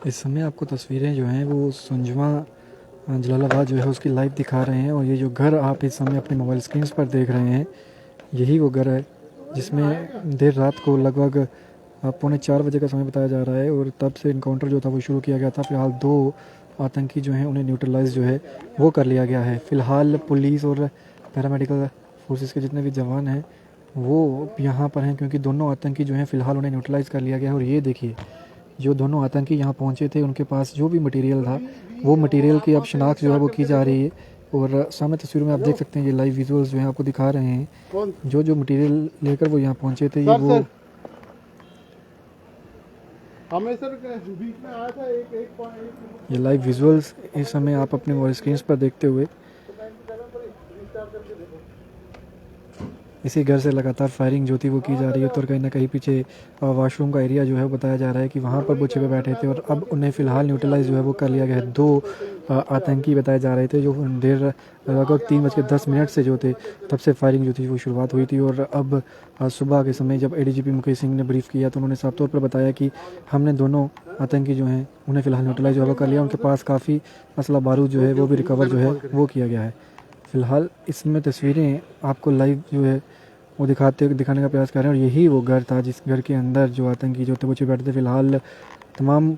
इस समय आपको तस्वीरें जो हैं वो सुंजवा जलालाबाद जो है उसकी लाइव दिखा रहे हैं। और ये जो घर आप इस समय अपने मोबाइल स्क्रीन पर देख रहे हैं, यही वो घर है जिसमें देर रात को लगभग 3:45 का समय बताया जा रहा है और तब से इनकाउंटर जो था वो शुरू किया गया था। फिलहाल 2 आतंकी जो हैं उन्हें न्यूट्रलाइज जो है वो कर लिया गया है। फिलहाल पुलिस और पैरामेडिकल फोर्सेस के जितने भी जवान हैं वो यहाँ पर हैं, क्योंकि दोनों आतंकी जो हैं फ़िलहाल उन्हें न्यूट्रलाइज़ कर लिया गया है। और ये देखिए, जो दोनों आतंकी यहाँ पहुँचे थे उनके पास जो भी मटेरियल था वो मटेरियल की अब शनाख्त जो है वो की जा रही है। और सामने तस्वीरों में आप देख सकते हैं, ये लाइव विजुअल्स जो हैं आपको दिखा रहे हैं। जो मटेरियल लेकर वो यहाँ पहुँचे थे ये हमें सर बीच में आया था ये लाइव विजुअल्स इस समय आप अपने मोबाइल स्क्रीन पर देखते हुए इसी घर से लगातार फायरिंग जो थी वो की जा रही है। तो कहीं ना कहीं पीछे वॉशरूम का एरिया जो है वो बताया जा रहा है कि वहाँ पर वो छिपे बैठे थे और अब उन्हें फ़िलहाल न्यूट्रलाइज जो है वो कर लिया गया है। 2 आतंकी बताए जा रहे थे जो देर लगभग 3:10 से जो थे तब से फायरिंग जो थी वो शुरुआत हुई थी। और अब सुबह के समय जब एडीजीपी मुकेश सिंह ने ब्रीफ किया तो उन्होंने साफ तौर पर बताया कि हमने दोनों आतंकी जो हैं उन्हें फ़िलहाल न्यूट्रलाइज जो है कर लिया। उनके पास काफ़ी असला बारूद जो है वो भी रिकवर जो है वो किया गया है। फ़िलहाल इसमें तस्वीरें आपको लाइव जो है वो दिखाने का प्रयास कर रहे हैं। और यही वो घर था जिस घर के अंदर जो आतंकी जो थे वो छिपे बैठे थे। फिलहाल तमाम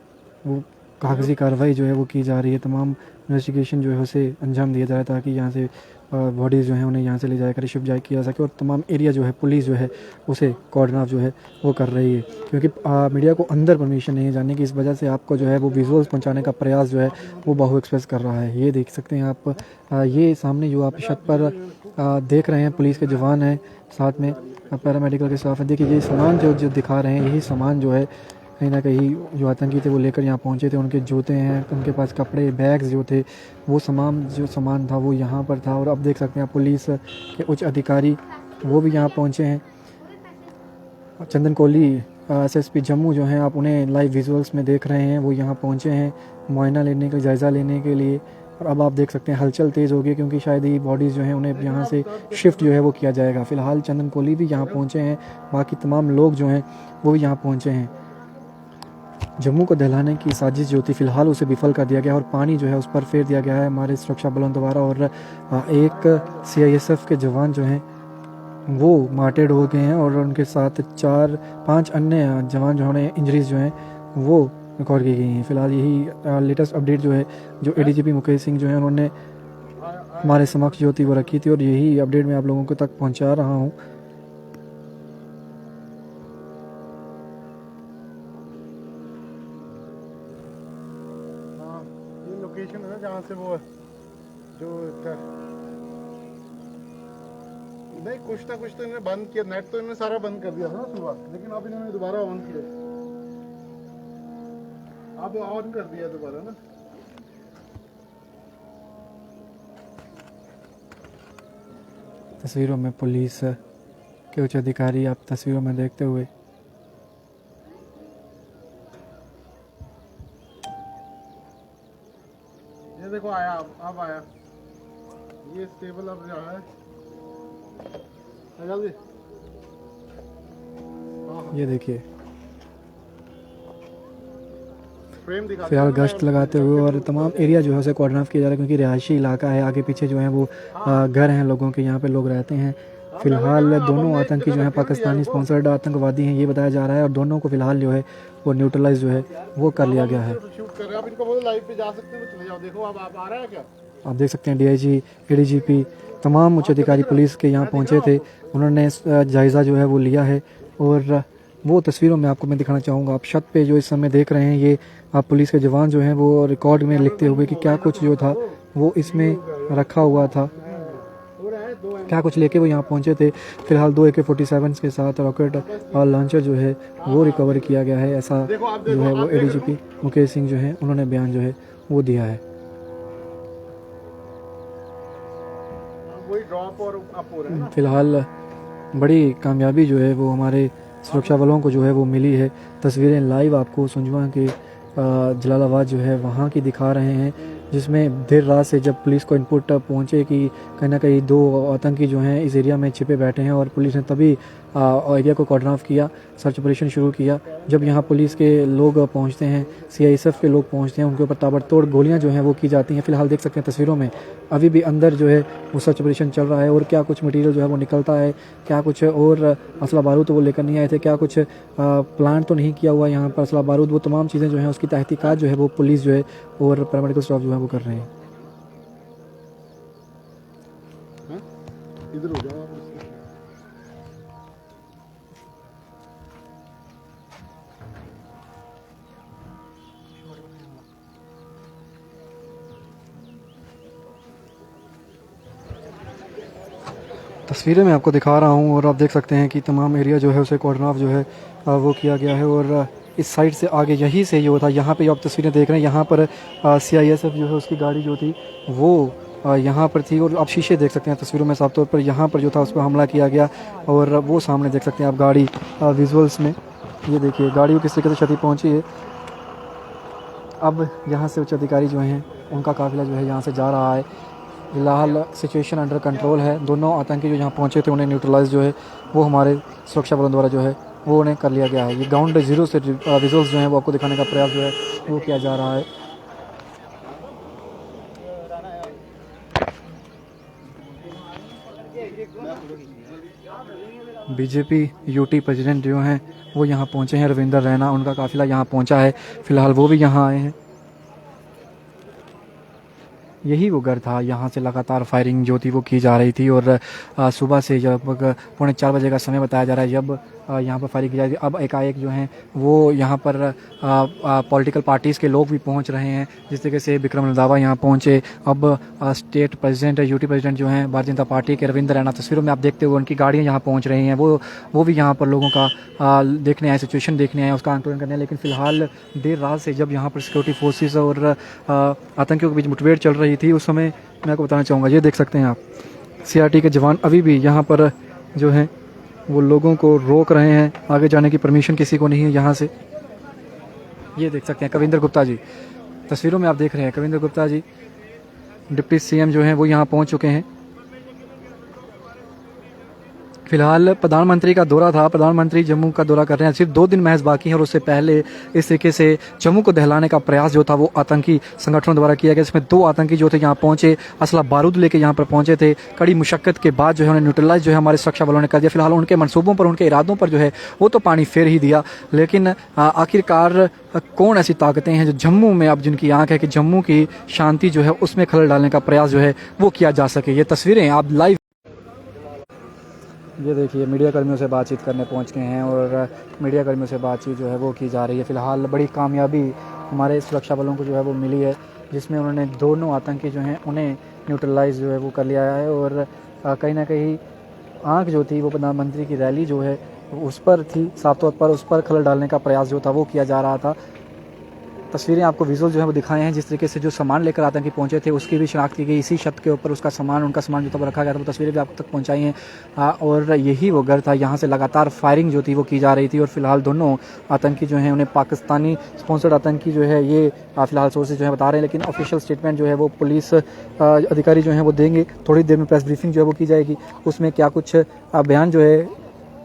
वो कागजी कार्रवाई जो है वो की जा रही है, तमाम इन्वेस्टिगेशन जो है उसे अंजाम दिया जा रहा है ताकि यहाँ से बॉडीज़ जो हैं उन्हें यहाँ से ले जाकर शिफ्ट किया जा सके। और तमाम एरिया जो है पुलिस जो है उसे कॉर्डन ऑफ जो है वो कर रही है, क्योंकि मीडिया को अंदर परमिशन नहीं है जाने की। इस वजह से आपको जो है वो विजुअल्स पहुँचाने का प्रयास जो है वो बाहु एक्सप्रेस कर रहा है। ये देख सकते हैं आप, ये सामने जो आप छत पर देख रहे हैं पुलिस के जवान हैं, साथ में पैरामेडिकल के स्टाफ है। देखिए ये सामान जो दिखा रहे हैं, यही सामान जो है कहीं ना कहीं जो आतंकी थे वो लेकर यहाँ पहुँचे थे। उनके जूते हैं, उनके पास कपड़े, बैग्स जो थे, वो जो सामान था वो यहाँ पर था। और अब देख सकते हैं पुलिस के उच्च अधिकारी वो भी यहाँ पहुँचे हैं। चंदन कोहली एसएसपी जम्मू जो हैं, आप उन्हें लाइव विजुअल्स में देख रहे हैं, वो यहाँ पहुँचे हैं मुआयना लेने का, जायज़ा लेने के लिए। और अब आप देख सकते हैं हलचल तेज़ हो गई, क्योंकि शायद ये बॉडीज़ जो हैं उन्हें यहाँ से शिफ्ट जो है वो किया जाएगा। फ़िलहाल चंदन कोहली भी यहाँ पहुँचे हैं, बाकी तमाम लोग जो हैं वो भी यहाँ पहुँचे हैं। जम्मू को दहलाने की साजिश जो थी फ़िलहाल उसे विफल कर दिया गया और पानी जो है उस पर फेर दिया गया है हमारे सुरक्षा बलों द्वारा। और एक सीआईएसएफ के जवान जो हैं वो मार्टेड हो गए हैं और उनके साथ 4-5 अन्य जवान जो हैं इंजरीज जो हैं वो रिकॉर्ड की गई हैं। फिलहाल यही लेटेस्ट अपडेट जो है जो एडीजीपी मुकेश सिंह जो है उन्होंने हमारे समक्ष जो थी वो रखी थी, और यही अपडेट मैं आप लोगों को तक पहुंचा रहा हूं। ये लोकेशन है ना जहाँ से वो जो नहीं कुछ ना कुछ तो इन्होंने बंद किया, नेट तो इन्होंने सारा बंद कर दिया था ना सुबह, लेकिन अब इन्होंने दोबारा ऑन किया, अब ऑन कर दिया दोबारा ना। तस्वीरों में पुलिस के उच्च अधिकारी आप तस्वीरों में देखते हुए ये देखो आया, अब आया ये स्टेबल, अब रहा है जल्दी। ये देखिए फिलहाल फिलहाल गश्त लगाते हुए और तमाम एरिया जो है उसे कॉर्डन ऑफ किया जा रहा है, क्योंकि रिहायशी इलाका है। आगे पीछे जो है वो घर हैं लोगों के, यहाँ पे लोग रहते हैं। फिलहाल दोनों आतंकी जो हैं पाकिस्तानी स्पॉन्सर्ड आतंकवादी हैं, ये बताया जा रहा है। और दोनों को फिलहाल जो है वो न्यूट्रलाइज जो है वो कर लिया गया है। आप देख सकते हैं डीआईजी, एडीजीपी, तमाम उच्च अधिकारी पुलिस के यहाँ पहुँचे थे, उन्होंने जायज़ा जो है वो लिया है। और वो तस्वीरों में आपको मैं दिखाना चाहूँगा, आप छत पे जो इस समय देख रहे हैं, ये आप पुलिस के जवान जो हैं वो रिकॉर्ड में लिखते हुए कि क्या कुछ जो था वो इसमें रखा हुआ था, क्या कुछ लेके वो यहाँ पहुँचे थे। फिलहाल 2 AK-47 के साथ रॉकेट और लॉन्चर जो है वो रिकवर किया गया है, ऐसा जो है वो एडीजीपी मुकेश सिंह जो है उन्होंने बयान जो है वो दिया है। फिलहाल बड़ी कामयाबी जो है वो हमारे सुरक्षा बलों को जो है वो मिली है। तस्वीरें लाइव आपको सुंजवा के जलालाबाद जो है वहाँ की दिखा रहे हैं। जिसमें देर रात से जब पुलिस को इनपुट पहुंचे कि कहीं ना कहीं 2 आतंकी जो हैं इस एरिया में छिपे बैठे हैं, और पुलिस ने तभी एरिया को कॉर्डन ऑफ किया, सर्च ऑपरेशन शुरू किया। जब यहाँ पुलिस के लोग पहुंचते हैं, सीआईएसएफ के लोग पहुंचते हैं, उनके ऊपर ताबड़तोड़ गोलियां जो हैं वो की जाती हैं। फिलहाल देख सकते हैं तस्वीरों में अभी भी अंदर जो है वो सर्च ऑपरेशन चल रहा है, और क्या कुछ मटेरियल जो है वो निकलता है, क्या कुछ और असला बारूद तो वो लेकर नहीं आए थे, क्या कुछ प्लान तो नहीं किया हुआ यहाँ पर असला बारूद, वो तमाम चीज़ें जो हैं उसकी तहकीकात जो है वो पुलिस जो है और पैरामेडिकल स्टाफ जो है वो कर रहे हैं। इधर हो जाओ आप। तस्वीरें मैं आपको दिखा रहा हूँ, और आप देख सकते हैं कि तमाम एरिया जो है उसे कॉर्डन ऑफ जो है वो किया गया है। और इस साइड से आगे यहीं से जो था, यहाँ पे जो आप तस्वीरें देख रहे हैं, यहाँ पर सीआईएसएफ जो है उसकी गाड़ी जो थी वो यहाँ पर थी, और आप शीशे देख सकते हैं तस्वीरों में साफ तौर पर, यहाँ पर जो था उस पर हमला किया गया। और वो सामने देख सकते हैं आप गाड़ी विजुअल्स में, ये देखिए गाड़ी को किस तरीके से क्षति पहुँची है। अब यहाँ से उच्च अधिकारी जो हैं उनका काफिला जो है यहाँ से जा रहा है। फिलहाल सिचुएशन अंडर कंट्रोल है। दोनों आतंकी जो यहाँ पहुँचे थे उन्हें न्यूट्रलाइज जो है वो हमारे सुरक्षा बलों द्वारा जो है वो उन्हें कर लिया गया है। ये ग्राउंड जीरो से विजुअल्स जो हैं वो आपको दिखाने का प्रयास जो है वो किया जा रहा है। बीजेपी यूटी प्रेसिडेंट जो हैं वो यहाँ पहुँचे हैं, रविंदर रैना, उनका काफिला यहाँ पहुँचा है। फिलहाल वो भी यहाँ आए हैं। यही वो घर था, यहाँ से लगातार फायरिंग जो थी वो की जा रही थी, और सुबह से जब 3:45 बजे का समय बताया जा रहा है जब यहाँ पर फायरिंग की जा रही थी। अब एकाएक जो है वो यहाँ पर पॉलिटिकल पार्टीज़ के लोग भी पहुँच रहे हैं, जिस तरीके से विक्रम रंधावा यहाँ पहुँचे। अब स्टेट प्रेसिडेंट, यूटी प्रेसिडेंट जो हैं भारतीय जनता पार्टी के रविंद्र रैना, तस्वीरों में आप देखते हुए उनकी गाड़ियाँ यहाँ पहुँच रही हैं। वो भी यहाँ पर लोगों का देखने आए, सिचुएशन देखने आए, उसका आंकलन करने आए। लेकिन फिलहाल देर रात से जब यहाँ पर सिक्योरिटी फोर्सेस और आतंकियों के बीच मुठभेड़ चल रही थी, उस समय मैं आपको बताना चाहूँगा, ये देख सकते हैं आप, सीआरटी के जवान अभी भी यहाँ पर जो हैं वो लोगों को रोक रहे हैं। आगे जाने की परमिशन किसी को नहीं है यहाँ से। ये देख सकते हैं कविंदर गुप्ता जी, तस्वीरों में आप देख रहे हैं कविंदर गुप्ता जी, डिप्टी सीएम जो हैं वो यहाँ पहुँच चुके हैं। फिलहाल प्रधानमंत्री का दौरा था, प्रधानमंत्री जम्मू का दौरा कर रहे हैं, सिर्फ 2 दिन महज बाकी है, और उससे पहले इस तरीके से जम्मू को दहलाने का प्रयास जो था वो आतंकी संगठनों द्वारा किया गया, जिसमें 2 आतंकी जो थे यहाँ पहुंचे, असला बारूद लेके यहाँ पर पहुंचे थे। कड़ी मुशक्कत के बाद जो है उन्हें न्यूट्रलाइज जो है हमारे सुरक्षा बलों ने कर दिया। फिलहाल उनके मंसूबों पर, उनके इरादों पर जो है वो तो पानी फेर ही दिया, लेकिन आखिरकार कौन ऐसी ताकतें हैं जो जम्मू में, अब जिनकी आंख है कि जम्मू की शांति जो है उसमें खलल डालने का प्रयास जो है वो किया जा सके। ये तस्वीरें आप लाइव, ये देखिए मीडिया कर्मियों से बातचीत करने पहुंच गए हैं, और मीडिया कर्मियों से बातचीत जो है वो की जा रही है। फिलहाल बड़ी कामयाबी हमारे सुरक्षा बलों को जो है वो मिली है, जिसमें उन्होंने दोनों आतंकी जो हैं उन्हें न्यूट्रलाइज जो है वो कर लिया है। और कहीं ना कहीं आंख जो थी वो प्रधानमंत्री की रैली जो है उस पर थी, साफ तौर पर उस पर खलल डालने का प्रयास जो था वो किया जा रहा था। तस्वीरें आपको विजुअल जो है वो दिखाए हैं, जिस तरीके से जो सामान लेकर आतंकी पहुंचे थे उसकी भी शनाख्त की गई। इसी छत के ऊपर उसका सामान, उनका सामान जो था वो रखा गया था, वो तस्वीरें भी आप तक पहुंचाई हैं। और यही वो घर था, यहाँ से लगातार फायरिंग जो थी वो की जा रही थी। और फिलहाल दोनों आतंकी जो हैं उन्हें पाकिस्तानी स्पॉन्सर्ड आतंकी जो है ये फिलहाल सोर्सेज जो है बता रहे हैं, लेकिन ऑफिशियल स्टेटमेंट जो है वो पुलिस अधिकारी जो हैं वो देंगे। थोड़ी देर में प्रेस ब्रीफिंग जो है वो की जाएगी, उसमें क्या कुछ बयान जो है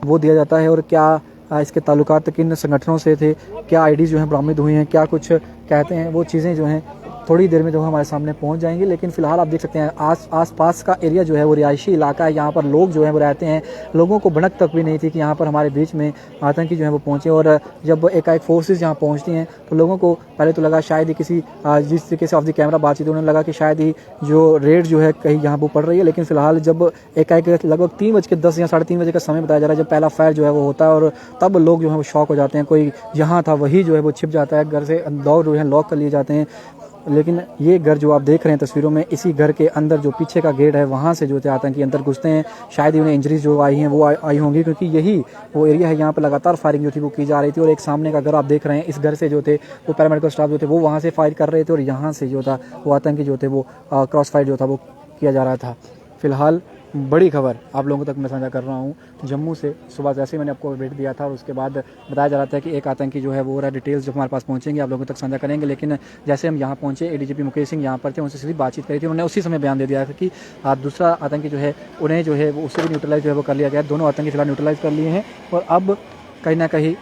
वो दिया जाता है, और क्या इसके ताल्लुकात किन संगठनों से थे, क्या आईडी जो हैं बरामद हुई हैं, क्या कुछ कहते हैं, वो चीज़ें जो हैं थोड़ी देर में जो हमारे सामने पहुंच जाएंगी। लेकिन फिलहाल आप देख सकते हैं आस पास का एरिया जो है वो रिहायशी इलाका है, यहाँ पर लोग जो हैं वो रहते हैं। लोगों को भनक तक भी नहीं थी कि यहाँ पर हमारे बीच में आतंकी जो है वो पहुँचे। और जब एकाएक फोर्सेज यहाँ पहुँचती हैं तो लोगों को पहले तो लगा शायद ही किसी, जिस तरीके से ऑफ द कैमरा बातचीत उन्हें लगा कि शायद ही जो रेड जो है कहीं यहाँ पर पड़ रही है। लेकिन फिलहाल जब एकाएक लगभग 3:10 या 3:30 बजे का समय बताया जा रहा है जब पहला फायर जो है वो होता है, और तब लोग जो है वो शॉक हो जाते हैं। कोई जहाँ था वही जो है वो छिप जाता है, घर से दौड़ जो है लॉक कर लिए जाते हैं। लेकिन ये घर जो आप देख रहे हैं तस्वीरों में, इसी घर के अंदर जो पीछे का गेट है वहाँ से जो थे आतंकी अंदर घुसते हैं। शायद ही उन्हें इंजरीज जो आई हैं वो आई होंगी, क्योंकि यही वो एरिया है, यहाँ पर लगातार फायरिंग जो थी वो की जा रही थी। और एक सामने का घर आप देख रहे हैं, इस घर से जो थे वो पैरामेडिकल स्टाफ जो थे वो वहाँ से फायर कर रहे थे, और यहाँ से जो था वो आतंकी जो थे वो क्रॉस फायर जो था वो किया जा रहा था। फिलहाल बड़ी खबर आप लोगों तक मैं साझा कर रहा हूँ जम्मू से। सुबह जैसे ही मैंने आपको अपडेट दिया था और उसके बाद बताया जा रहा था कि एक आतंकी जो है वो रहा डिटेल्स जो हमारे पास पहुँचेंगे आप लोगों तक साझा करेंगे। लेकिन जैसे हम यहाँ पहुँचे एडीजीपी मुकेश सिंह यहाँ पर थे, उनसे सीधी बातचीत करी थी। उन्होंने उसी समय बयान दे दिया था कि दूसरा आतंकी जो है उन्हें जो है वो उससे भी न्यूट्रलाइज जो है वो कर लिया गया। दोनों आतंकी फिलहाल न्यूट्रलाइज कर लिए हैं और अब कहीं ना कहीं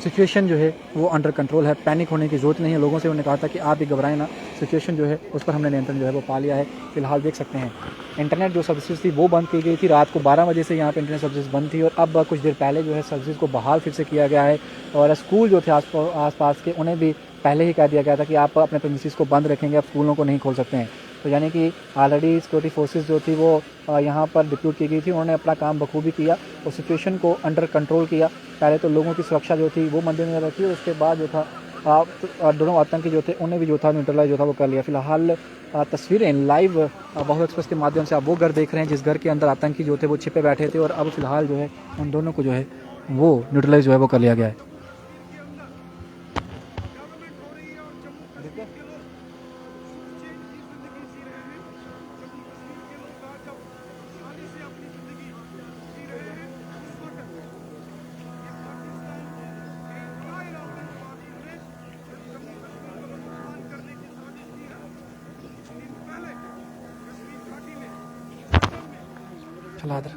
सिचुएशन जो है वो अंडर कंट्रोल है। पैनिक होने की ज़रूरत नहीं है। लोगों से उन्होंने कहा था कि आप भी घबराएं ना, सिचुएशन जो है उस पर हमने नियंत्रण जो है वो पा लिया है। फिलहाल देख सकते हैं इंटरनेट जो सर्विसेज थी वो बंद की गई थी। रात को 12 बजे से यहाँ पे इंटरनेट सर्विसेज बंद थी और अब कुछ देर पहले जो है सर्विसेज को बहाल फिर से किया गया है। और स्कूल जो थे आसपास के उन्हें भी पहले ही कह दिया गया था कि आप अपने प्रेमिसेस को बंद रखेंगे, आप स्कूलों को नहीं खोल सकते हैं। तो यानी कि ऑलरेडी सिक्योरिटी फोर्सेस जो थी वो यहाँ पर डिप्यूट की गई थी। उन्होंने अपना काम बखूबी किया और सिचुएशन को अंडर कंट्रोल किया। पहले तो लोगों की सुरक्षा जो थी वो मद्देनजर रखी और उसके बाद जो था दोनों आतंकी जो थे उन्हें भी जो था न्यूट्रलाइज जो था वो कर लिया। फिलहाल तस्वीरें लाइव बाहु एक्सप्रेस के माध्यम से आप वो घर देख रहे हैं जिस घर के अंदर आतंकी जो थे वो छिपे बैठे थे और अब फिलहाल जो है उन दोनों को जो है वो न्यूट्रलाइज जो है वो कर लिया गया है। चला इधर।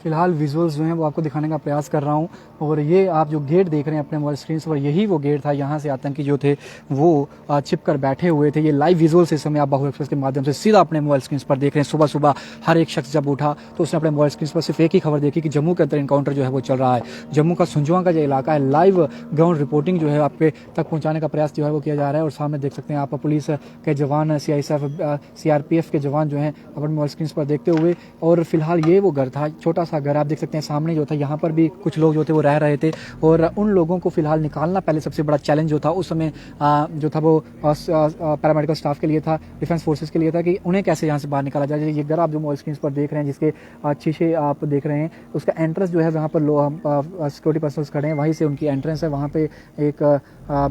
फिलहाल विजुअल्स जो हैं वो आपको दिखाने का प्रयास कर रहा हूँ और ये आप जो गेट देख रहे हैं अपने मोबाइल स्क्रीन पर यही वो गेट था। यहाँ से आतंकी जो थे वो छिप कर बैठे हुए थे। ये लाइव विजुअल्स इस समय आप बाहु एक्सप्रेस के माध्यम से सीधा अपने मोबाइल स्क्रीन पर देख रहे हैं। सुबह सुबह हर एक शख्स जब उठा तो उसने अपने मोबाइल स्क्रीन पर सिर्फ एक ही खबर देखी कि जम्मू के अंदर इनकाउंटर जो है वो चल रहा है। जम्मू का सुंजवां का जो इलाका है लाइव ग्राउंड रिपोर्टिंग जो है आपके तक पहुँचाने का प्रयास जो है वो किया जा रहा है। और सामने देख सकते हैं आप पुलिस के जवान CRPF के जवान जो हैं अपने मोबाइल स्क्रीन पर देखते हुए। और फिलहाल ये वो घर था, छोटा सा घर आप देख सकते हैं सामने जो था। यहाँ पर भी कुछ लोग जो थे वो रह रहे थे और उन लोगों को फिलहाल निकालना पहले सबसे बड़ा चैलेंज जो था उस समय जो था वो पैरामेडिकल स्टाफ के लिए था, डिफेंस फोर्सेस के लिए था कि उन्हें कैसे यहाँ से बाहर निकाला जाए। ये घर आप जो मोबाइल स्क्रीन पर देख रहे हैं जिसके शीशे आप देख रहे हैं उसका एंट्रेंस जो है वहाँ पर सिक्योरिटी पर्सनल्स खड़े हैं, वहीं से उनकी एंट्रेंस है। वहाँ पे एक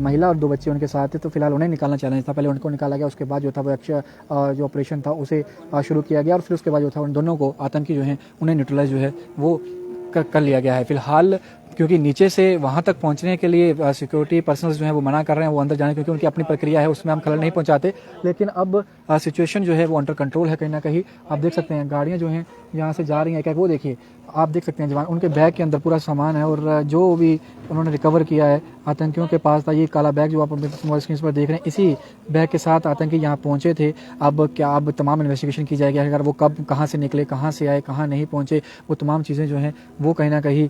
महिला और 2 बच्चे उनके साथ थे। तो फिलहाल उन्हें निकालना चैलेंज था, पहले उनको निकाला गया, उसके बाद जो था वो जो ऑपरेशन था उसे शुरू किया गया और फिर उसके बाद जो था उन दोनों को आतंकी जो है उन्हें न्यूट्रलाइज जो है वो कर लिया गया है। फिलहाल क्योंकि नीचे से वहां तक पहुंचने के लिए सिक्योरिटी पर्सनल्स जो है वो मना कर रहे हैं वो अंदर जाने, क्योंकि उनकी अपनी प्रक्रिया है उसमें हम खलल नहीं पहुंचाते। लेकिन अब सिचुएशन जो है वो अंडर कंट्रोल है कहीं ना कहीं। आप देख सकते हैं गाड़ियां जो हैं यहाँ से जा रही हैं, क्या वो देखिए आप देख सकते हैं जवान, उनके बैग के अंदर पूरा सामान है और जो भी उन्होंने रिकवर किया है आतंकियों के पास था ये काला बैग जो आप मोबाइल स्क्रीन पर देख रहे हैं, इसी बैग के साथ आतंकी यहाँ पहुंचे थे। अब तमाम इन्वेस्टिगेशन की जाएगी, अगर वो कब कहाँ से निकले, कहाँ से आए, कहाँ नहीं पहुंचे, वो तमाम चीज़ें जो हैं वो कहीं ना कहीं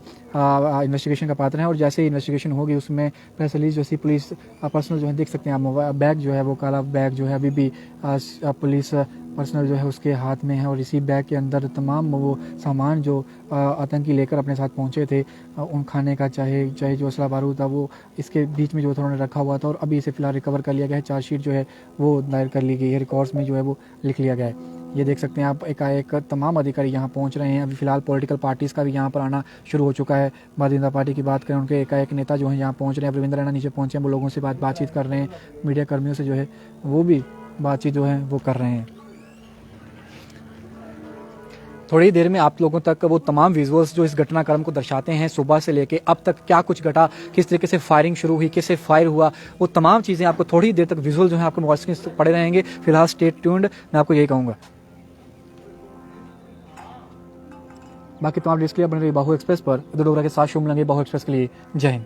इन्वेस्टिगेशन का पात्र हैं। और जैसे ही इन्वेस्टिगेशन होगी उसमें प्रेस रिलीज जैसी पुलिस पर्सनल जो है देख सकते हैं आप, बैग जो है वो काला बैग जो है अभी भी पुलिस पर्सनल जो है उसके हाथ में है और इसी बैग के अंदर तमाम वो सामान जो आतंकी लेकर अपने साथ पहुंचे थे, उन खाने का चाहे जो असला बारूद था वो इसके बीच में जो था उन्होंने रखा हुआ था। और अभी इसे फिलहाल रिकवर कर लिया गया है, चार्जशीट जो है वो दायर कर ली गई है, रिकॉर्ड्स में जो है वो लिख लिया गया है। ये देख सकते हैं आप एकाएक तमाम अधिकारी यहाँ पहुँच रहे हैं। अभी फिलहाल पॉलिटिकल पार्टीज़ का भी यहाँ पर आना शुरू हो चुका है। भारतीय जनता पार्टी की बात करें, उनके एकाएक नेता जो हैं यहाँ पहुँच रहे हैं। रविंद्र रैना नीचे पहुँचे हैं, वो लोगों से बातचीत कर रहे हैं, मीडिया कर्मियों से जो है वो भी बातचीत जो है वो कर रहे हैं। थोड़ी देर में आप लोगों तक वो तमाम विजुअल्स जो इस घटनाक्रम को दर्शाते हैं, सुबह से लेके अब तक क्या कुछ घटा, किस तरीके से फायरिंग शुरू हुई, कैसे फायर हुआ, वो तमाम चीज़ें आपको थोड़ी देर तक विजुअल जो है आपको मोबाइल स्क्रीन पर पड़े रहेंगे। फिलहाल स्टे ट्यून्ड, मैं आपको यही कहूँगा। बाकी तमाम डिस्क बन रही बाहु एक्सप्रेस पर, डोगरा के साथ शुभ लगे बाहु एक्सप्रेस के लिए। जय हिंद।